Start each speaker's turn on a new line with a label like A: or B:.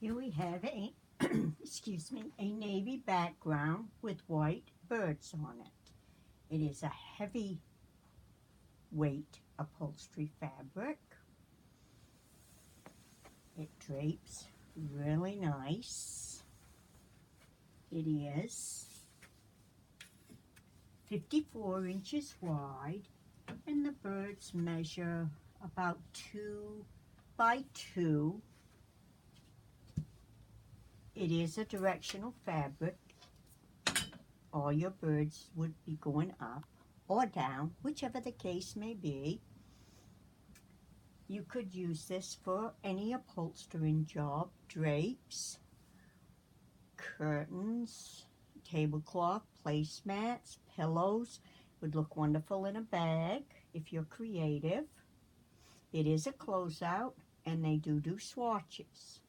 A: Here we have a, excuse me, a navy background with white birds on it. It is a heavy weight upholstery fabric. It drapes really nice. It is 54 inches wide, and the birds measure about 2 by 2. It is a directional fabric. All your birds would be going up or down, whichever the case may be. You could use this for any upholstering job: drapes, curtains, tablecloth, placemats, pillows. Would look wonderful in a bag if you're creative. It is a closeout, and they do swatches.